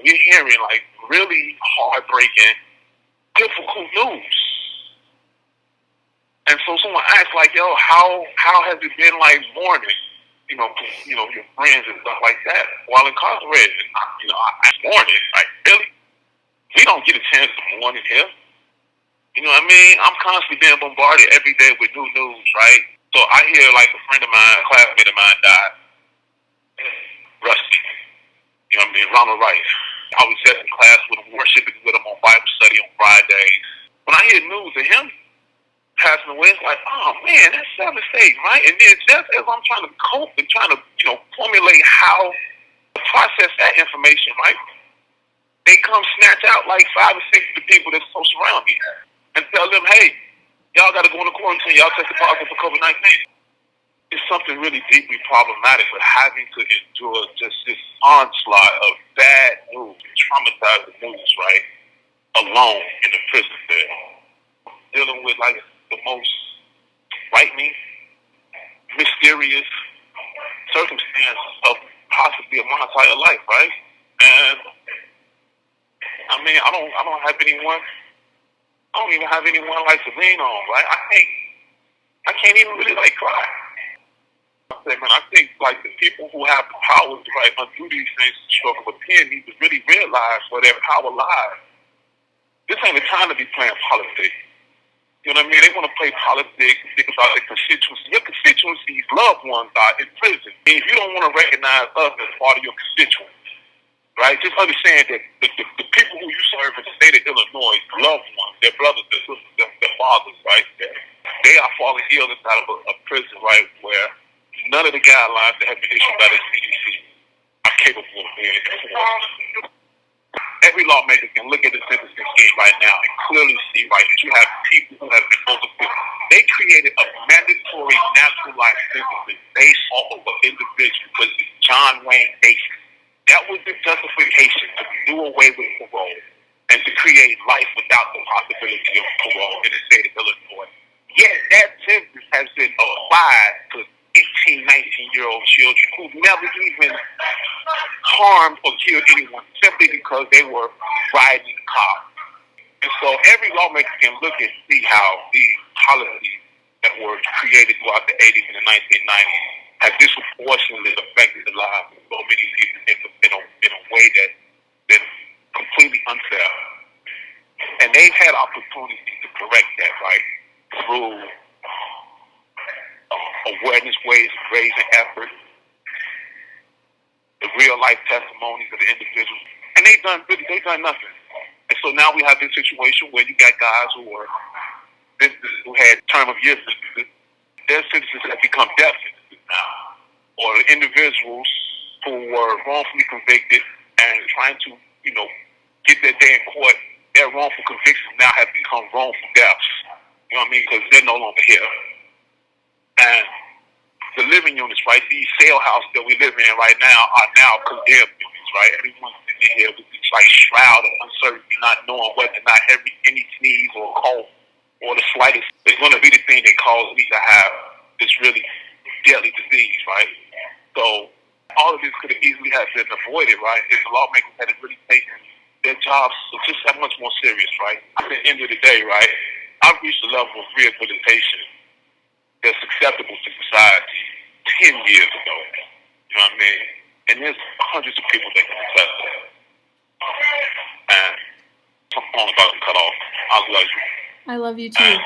we're hearing like really heartbreaking, difficult news. And so someone asked, like, yo, how has it been like mourning, your friends and stuff like that while incarcerated? And I mourning, like, really? We don't get a chance to mourn in here. You know what I mean? I'm constantly being bombarded every day with new news, right? So I hear like a friend of mine, a classmate of mine died. Rusty. You know what I mean? Ronald Rice. I was just in class with him, worshiping with him on Bible study on Fridays. When I hear news of him passing away, it's like, oh man, that's devastating, right? And then just as I'm trying to cope and trying to, formulate how to process that information, right? They come snatch out like 5 or 6 of the people that's supposed to surround me and tell them, hey, y'all got to go into quarantine. Y'all tested positive for COVID-19. It's something really deeply problematic with having to endure just this onslaught of bad news, traumatizing news, right? Alone in the prison cell. Dealing with like the most frightening, mysterious circumstance of possibly of my entire life, right? And I mean, I don't have anyone. I don't even have anyone like to lean on, right? I can't even really like cry. I think like the people who have the power to undo these things, stroke of a pen, need to really realize where their power lies. This ain't the time to be playing politics. You know what I mean? They want to play politics and think about their constituency. Your constituency's loved ones are in prison. I mean, if you don't want to recognize us as part of your constituency, right? Just understand that the people who you serve in the state of Illinois, loved ones, their brothers, their sisters, their fathers, right? They are falling ill inside of a prison, right, where none of the guidelines that have been issued by the CDC are capable of being enforced. Every lawmaker can look at the sentencing scheme right now and clearly see, right, that you have people who have been convicted. They created a mandatory naturalized sentence based off of an individual because it's John Wayne Gacy. That was the justification to do away with parole and to create life without the possibility of parole in the state of Illinois. Yet that sentence has been applied to 18, 19-year-old children who've never even harmed or killed anyone simply because they were riding in a car. And so every lawmaker can look and see how these policies that were created throughout the 80s and the 1990s have disproportionately affected the lives of so many people in a way that's been completely unfair. And they've had opportunities to correct that, right, through awareness ways of raising effort, the real life testimonies of the individuals, and they've done nothing. And so now we have this situation where you got guys who had term of year sentences. Their sentences have become death sentences now, or individuals who were wrongfully convicted and trying to get their day in court. Their wrongful convictions now have become wrongful deaths. You know what I mean? Because they're no longer here. And the living units, right, these sale houses that we live in right now are now condemned units, right? Everyone's sitting here with this like shroud of uncertainty, not knowing whether or not any sneeze or cough or the slightest is going to be the thing that causes me to have this really deadly disease, right? So all of this could have easily have been avoided, right, if the lawmakers had really taken their jobs just that much more serious, right? At the end of the day, right, I've reached a level of rehabilitation that's acceptable to society 10 years ago. You know what I mean? And there's hundreds of people that can attest to that. And some phone about to cut off. I love you. I love you too.